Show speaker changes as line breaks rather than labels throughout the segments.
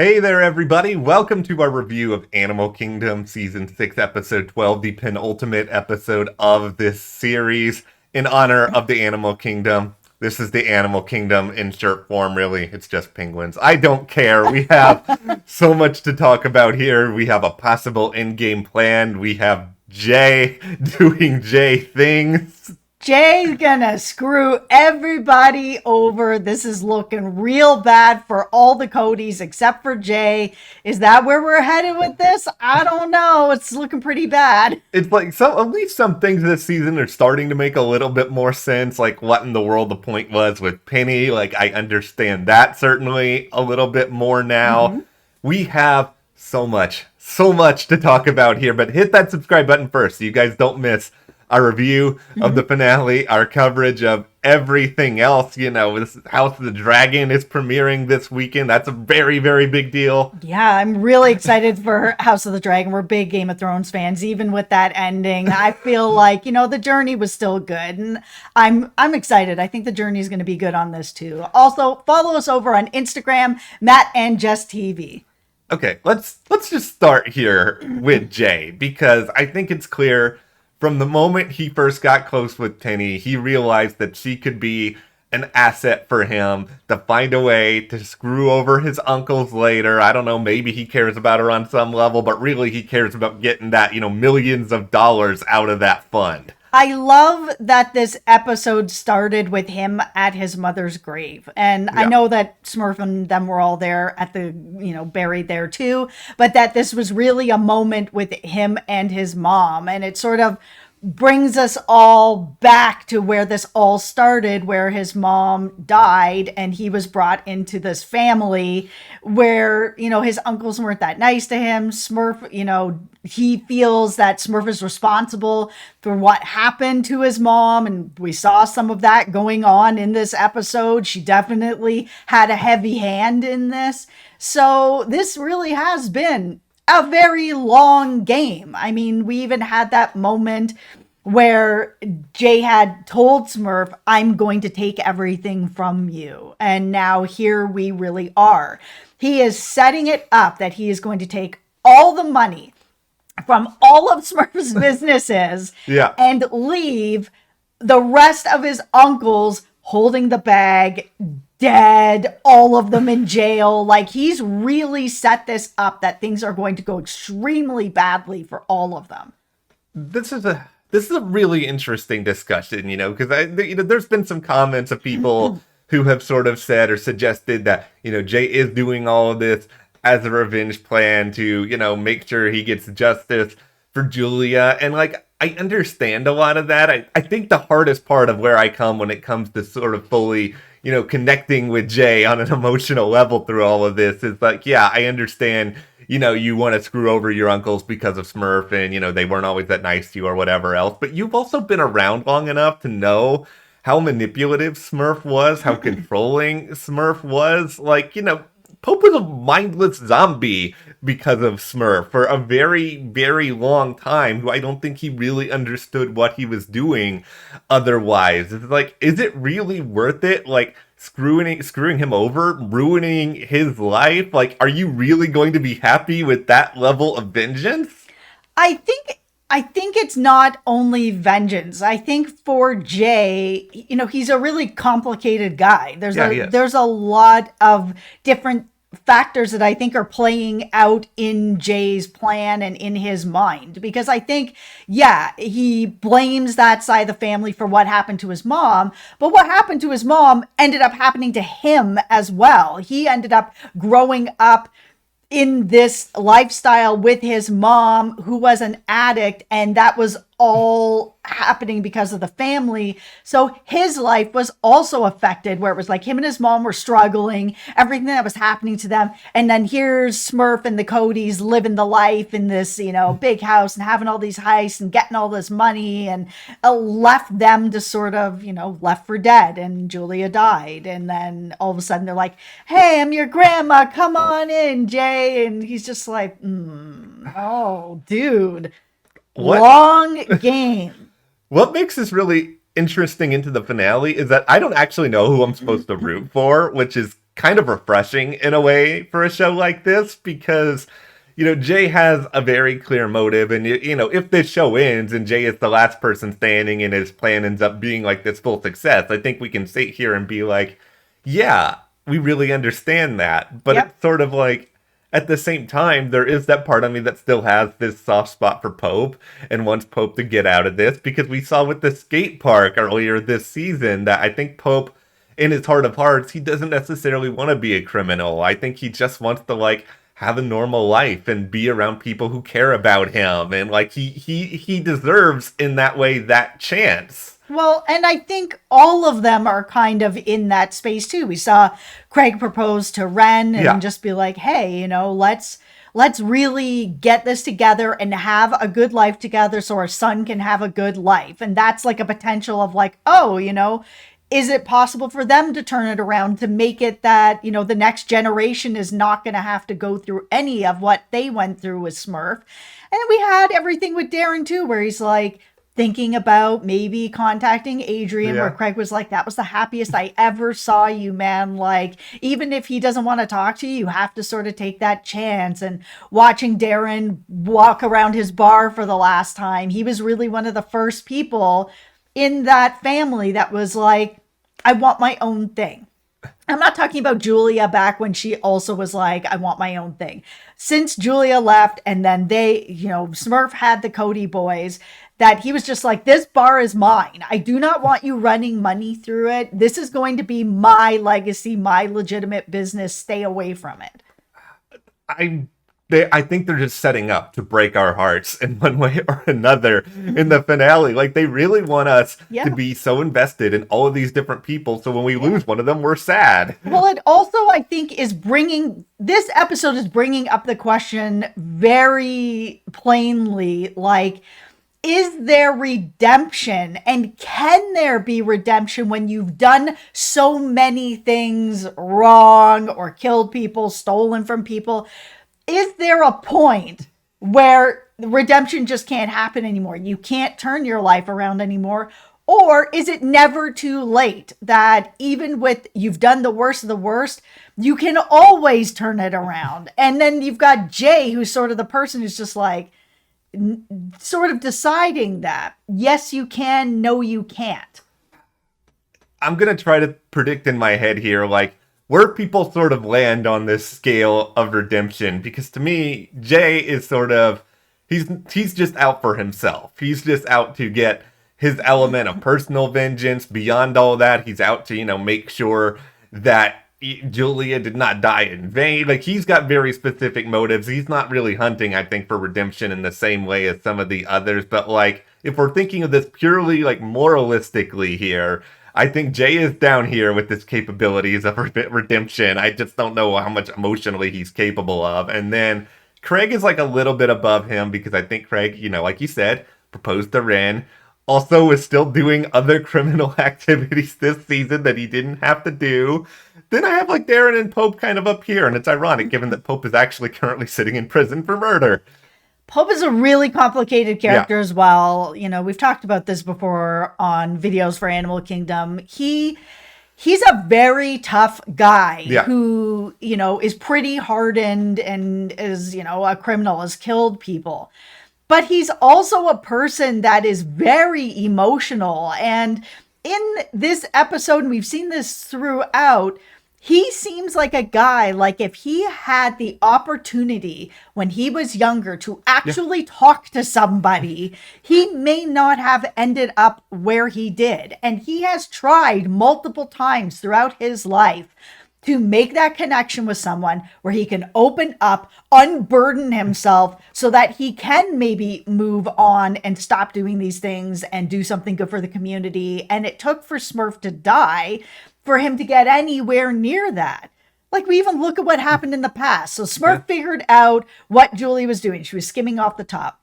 Hey there, everybody. Welcome to our review of Animal Kingdom Season 6, Episode 12, the penultimate episode of this series in honor of the Animal Kingdom. This is the Animal Kingdom in shirt form, really. It's just penguins. I don't care. We have so much to talk about here. We have a possible in-game plan. We have Jay doing Jay things.
Jay's gonna screw everybody over. This is looking real bad for all the Codys except for Jay. Is that where we're headed with this? I don't know. It's looking pretty bad.
It's like at least some things this season are starting to make a little bit more sense. Like what in the world the point was with Penny. Like I understand that certainly a little bit more now. We have so much to talk about here. But hit that subscribe button first so you guys don't miss our review of the finale, our coverage of everything else. You know, this House of the Dragon is premiering this weekend. That's a very, very big deal.
Yeah, I'm really excited for House of the Dragon. We're big Game of Thrones fans. Even with that ending, I feel like, the journey was still good. And I'm excited. I think the journey is going to be good on this too. Also, follow us over on Instagram, Matt and Jess TV.
Okay, let's just start here with Jay, because I think it's clear from the moment he first got close with Penny, he realized that she could be an asset for him to find a way to screw over his uncles later. I don't know, maybe he cares about her on some level, but really he cares about getting that, millions of dollars out of that fund.
I love that this episode started with him at his mother's grave. And I know that Smurf and them were all there at the, buried there too, but that this was really a moment with him and his mom. And it sort of brings us all back to where this all started, where his mom died and he was brought into this family where, his uncles weren't that nice to him. Smurf, he feels that Smurf is responsible for what happened to his mom. And we saw some of that going on in this episode. She definitely had a heavy hand in this. So this really has been a very long game. I mean, we even had that moment where Jay had told Smurf, I'm going to take everything from you. And now here we really are. He is setting it up that he is going to take all the money from all of Smurf's businesses and leave the rest of his uncles holding the bag, dead, all of them in jail. Like, he's really set this up that things are going to go extremely badly for all of them.
This is a really interesting discussion, because there's been some comments of people who have sort of said or suggested that, Jay is doing all of this as a revenge plan to, make sure he gets justice for Julia. And I understand a lot of that. I think the hardest part of where I come when it comes to sort of fully, connecting with Jay on an emotional level through all of this is I understand, you want to screw over your uncles because of Smurf and, they weren't always that nice to you or whatever else. But you've also been around long enough to know how manipulative Smurf was, how controlling Smurf was. Pope was a mindless zombie because of Smurf for a very, very long time, who I don't think he really understood what he was doing otherwise. It's is it really worth it? Screwing him over, ruining his life? Are you really going to be happy with that level of vengeance?
I think it's not only vengeance. I think for Jay, he's a really complicated guy. There's a lot of different factors that I think are playing out in Jay's plan and in his mind. Because I think, he blames that side of the family for what happened to his mom, but what happened to his mom ended up happening to him as well. He ended up growing up in this lifestyle with his mom, who was an addict, and that was all happening because of the family. So his life was also affected, where it was him and his mom were struggling, everything that was happening to them. And then here's Smurf and the Codys living the life in this, big house and having all these heists and getting all this money, and left them to sort of, left for dead. And Julia died. And then all of a sudden they're like, hey, I'm your grandma. Come on in, Jay. And he's just like, oh, dude. What? Long game.
What makes this really interesting into the finale is that I don't actually know who I'm supposed to root for, which is kind of refreshing in a way for a show like this, because Jay has a very clear motive, and if this show ends and Jay is the last person standing and his plan ends up being like this full success, I think we can sit here and be like, yeah, we really understand that. But
Yep.
it's sort of like, at the same time, there is that part of me that still has this soft spot for Pope and wants Pope to get out of this, because we saw with the skate park earlier this season that I think Pope, in his heart of hearts, he doesn't necessarily want to be a criminal. I think he just wants to, like, have a normal life and be around people who care about him, and like he deserves in that way that chance.
Well, and I think all of them are kind of in that space too. We saw Craig propose to Ren and just be like, "Hey, let's really get this together and have a good life together so our son can have a good life." And that's like a potential of like, "Oh, is it possible for them to turn it around to make it that, the next generation is not going to have to go through any of what they went through with Smurf?" And then we had everything with Darren too, where he's like thinking about maybe contacting Adrian, where Craig was like, "That was the happiest I ever saw you, man. Like, even if he doesn't want to talk to you, you have to sort of take that chance." And watching Darren walk around his bar for the last time, he was really one of the first people in that family that was like, "I want my own thing." I'm not talking about Julia back when she also was like, "I want my own thing." Since Julia left and then they, Smurf had the Cody boys, that he was just like, "This bar is mine. I do not want you running money through it. This is going to be my legacy, my legitimate business. Stay away from it."
I think they're just setting up to break our hearts in one way or another in the finale. Like, they really want us to be so invested in all of these different people, so when we lose one of them, we're sad.
Well, it also, I think, this episode is bringing up the question very plainly, like, is there redemption, and can there be redemption when you've done so many things wrong or killed people, stolen from people? Is there a point where redemption just can't happen anymore? You can't turn your life around anymore? Or is it never too late that even with you've done the worst of the worst, you can always turn it around? And then you've got Jay, who's sort of the person who's just like, sort of deciding that, yes, you can, no, you can't.
I'm going to try to predict in my head here, like, where people sort of land on this scale of redemption, because to me, Jay is sort of, he's just out for himself. He's just out to get his element of personal vengeance. Beyond all that, he's out to, make sure that Julia did not die in vain. Like, he's got very specific motives. He's not really hunting, I think, for redemption in the same way as some of the others. But, like, if we're thinking of this purely, like, moralistically here, I think Jay is down here with his capabilities of redemption. I just don't know how much emotionally he's capable of. And then Craig is, like, a little bit above him, because I think Craig, like you said, proposed to Ren. Also is still doing other criminal activities this season that he didn't have to do. Then I have, like, Darren and Pope kind of up here, and it's ironic given that Pope is actually currently sitting in prison for murder.
Pope is a really complicated character as well. We've talked about this before on videos for Animal Kingdom. He's a very tough guy who, is pretty hardened and is, a criminal, has killed people. But he's also a person that is very emotional. And in this episode, and we've seen this throughout, he seems like a guy, like if he had the opportunity when he was younger to actually talk to somebody, he may not have ended up where he did. And he has tried multiple times throughout his life to make that connection with someone where he can open up, unburden himself so that he can maybe move on and stop doing these things and do something good for the community. And it took for Smurf to die for him to get anywhere near that. Like, we even look at what happened in the past. So Smurf figured out what Julie was doing. She was skimming off the top.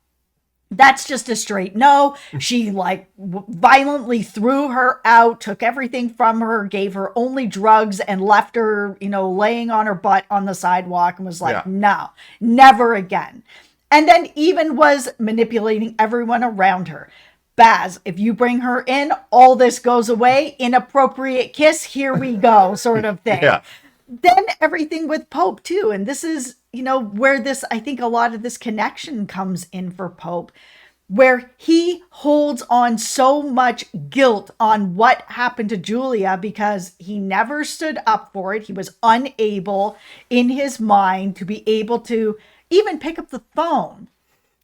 That's just a straight no. She violently threw her out, took everything from her, gave her only drugs, and left her, laying on her butt on the sidewalk, and was like, no, never again. And then even was manipulating everyone around her. Baz, if you bring her in, all this goes away. Inappropriate kiss, here we go, sort of thing. then everything with Pope too. And this is, where this, I think a lot of this connection comes in for Pope, where he holds on so much guilt on what happened to Julia because he never stood up for it. He was unable in his mind to be able to even pick up the phone.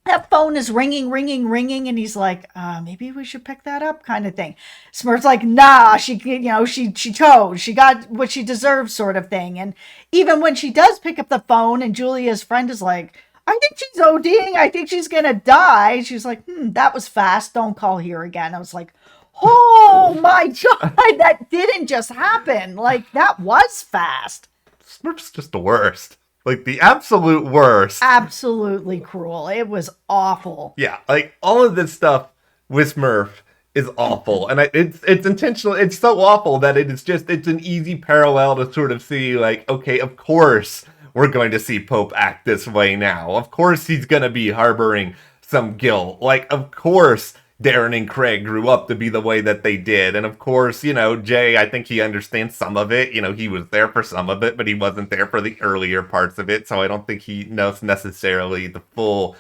That phone is ringing, ringing, ringing, and he's like, maybe we should pick that up, kind of thing. Smurf's like, nah, she chose, she got what she deserves, sort of thing. And even when she does pick up the phone, and Julia's friend is like, I think she's ODing, I think she's gonna die. She's like, that was fast. Don't call here again. I was like, oh my God, that didn't just happen. Like, that was fast.
Smurf's just the worst. Like, the absolute worst.
Absolutely cruel. It was awful.
Yeah, like, all of this stuff with Smurf is awful. And it's intentional. It's so awful that it's an easy parallel to sort of see, like, okay, of course we're going to see Pope act this way now. Of course he's going to be harboring some guilt. Like, of course Darren and Craig grew up to be the way that they did. And of course, Jay, I think he understands some of it. He was there for some of it, but he wasn't there for the earlier parts of it. So I don't think he knows necessarily the full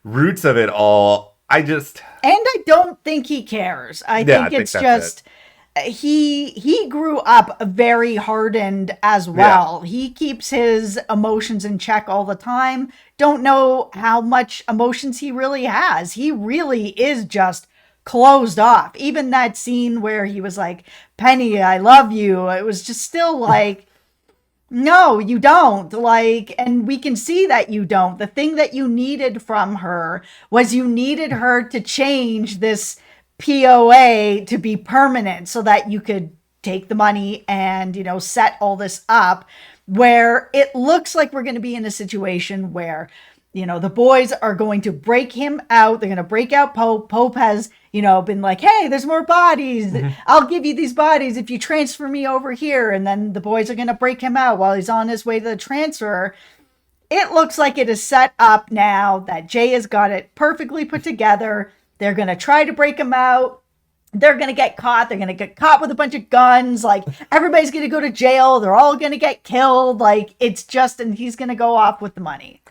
roots of it all. And
I don't think he cares. I think it's just he grew up very hardened as well. Yeah. He keeps his emotions in check all the time. Don't know how much emotions he really has. He really is just closed off. Even that scene where he was like, Penny, I love you. It was just still like, no, you don't. Like, and we can see that you don't. The thing that you needed from her was you needed her to change this POA to be permanent so that you could take the money and, set all this up, where it looks like we're going to be in a situation where, the boys are going to break him out. They're going to break out Pope. Pope has, been like, hey, there's more bodies. Mm-hmm. I'll give you these bodies if you transfer me over here. And then the boys are going to break him out while he's on his way to the transfer. It looks like it is set up now that Jay has got it perfectly put together. They're going to try to break him out. They're going to get caught. They're going to get caught with a bunch of guns. Like, everybody's going to go to jail. They're all going to get killed. Like, it's just, and he's going to go off with the money.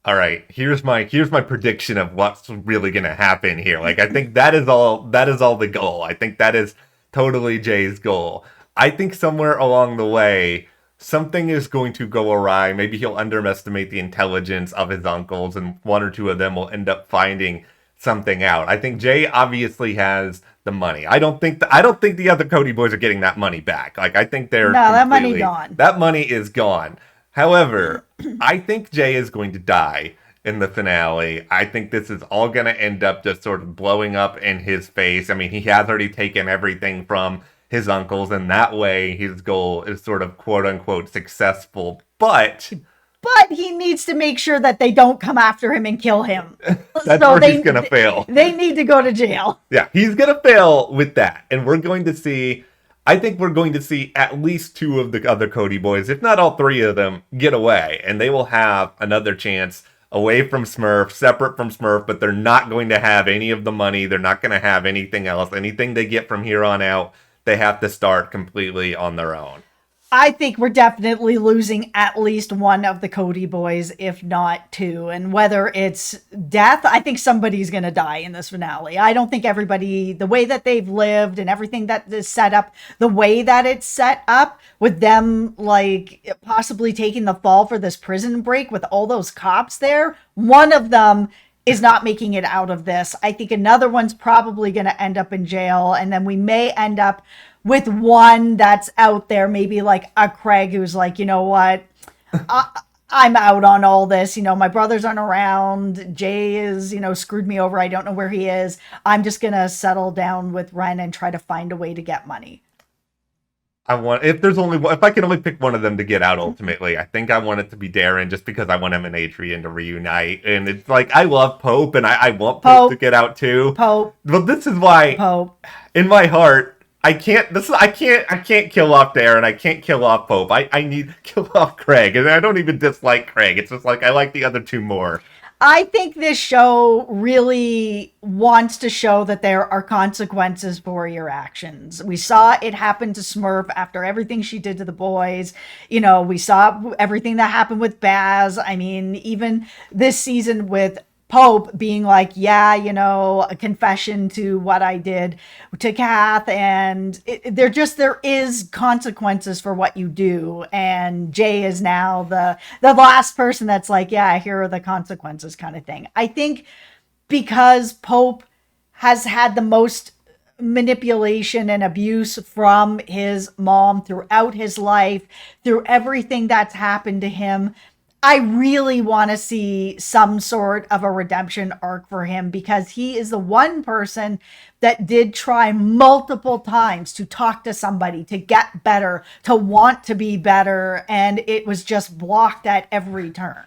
All right, here's my prediction of what's really going to happen here. Like, I think that is all the goal. I think that is totally Jay's goal. I think somewhere along the way, something is going to go awry. Maybe he'll underestimate the intelligence of his uncles, and one or two of them will end up finding something out. I think Jay obviously has the money. I don't think the other Cody boys are getting that money back. Like, I think
that money gone.
That money is gone. However, I think Jay is going to die in the finale. I think this is all going to end up just sort of blowing up in his face. I mean, he has already taken everything from his uncles, and that way his goal is sort of quote-unquote successful. But
he needs to make sure that they don't come after him and kill him.
That's where he's going to fail.
They need to go to jail.
Yeah, he's going to fail with that. And I think we're going to see at least two of the other Cody boys, if not all three of them, get away. And they will have another chance away from Smurf, separate from Smurf, but they're not going to have any of the money. They're not going to have anything else. Anything they get from here on out, they have to start completely on their own.
I think we're definitely losing at least one of the Cody boys, if not two. And whether it's death, I think somebody's going to die in this finale. I don't think everybody, the way that they've lived and everything that is set up, the way that it's set up with them, like, possibly taking the fall for this prison break with all those cops there, one of them is not making it out of this. I think another one's probably going to end up in jail. And then we may end up with one that's out there, maybe like a Craig who's like, you know what, I'm out on all this. My brothers aren't around. Jay is, screwed me over. I don't know where he is. I'm just going to settle down with Ren and try to find a way to get money.
If I can only pick one of them to get out ultimately, I think I want it to be Darren, just because I want him and Adrian to reunite. And it's like, I love Pope, and I want Pope to get out too.
Pope.
But this is why,
Pope,
in my heart, I can't kill off Darren. I can't kill off Pope. I need to kill off Craig. And I don't even dislike Craig. It's just like, I like the other two more.
I think this show really wants to show that there are consequences for your actions. We saw it happen to Smurf after everything she did to the boys. You know, we saw everything that happened with Baz. I mean, even this season with Pope being like, yeah, you know, a confession to what I did to Kath, and there is consequences for what you do, and Jay is now the last person that's like, yeah, here are the consequences, kind of thing. I think because Pope has had the most manipulation and abuse from his mom throughout his life, through everything that's happened to him. I really want to see some sort of a redemption arc for him because he is the one person that did try multiple times to talk to somebody, to get better, to want to be better, and it was just blocked at every turn.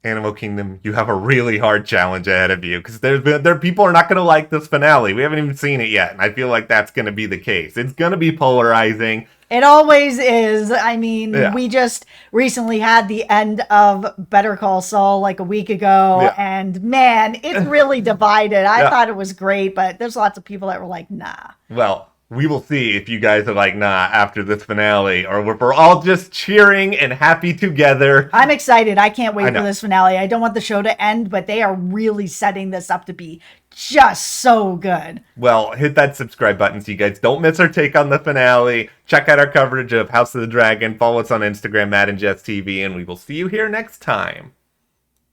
Animal Kingdom, you have a really hard challenge ahead of you because there people are not going to like this finale. We haven't even seen it yet, and I feel like that's going to be the case. It's going to be polarizing.
It always is. I mean,
Yeah.
we just recently had the end of Better Call Saul like a week ago,
Yeah.
and man, it's really divided. I
Yeah.
thought it was great, but there's lots of people that were like, nah.
Well, we will see if you guys are like, nah, after this finale, or if we're all just cheering and happy together.
I'm excited. I can't wait
I know.
for this finale. I don't want the show to end, but they are really setting this up to be just so good.
Well, hit that subscribe button so you guys don't miss our take on the finale. Check out our coverage of House of the Dragon. Follow us on Instagram, Matt and Jess TV, and we will see you here next time.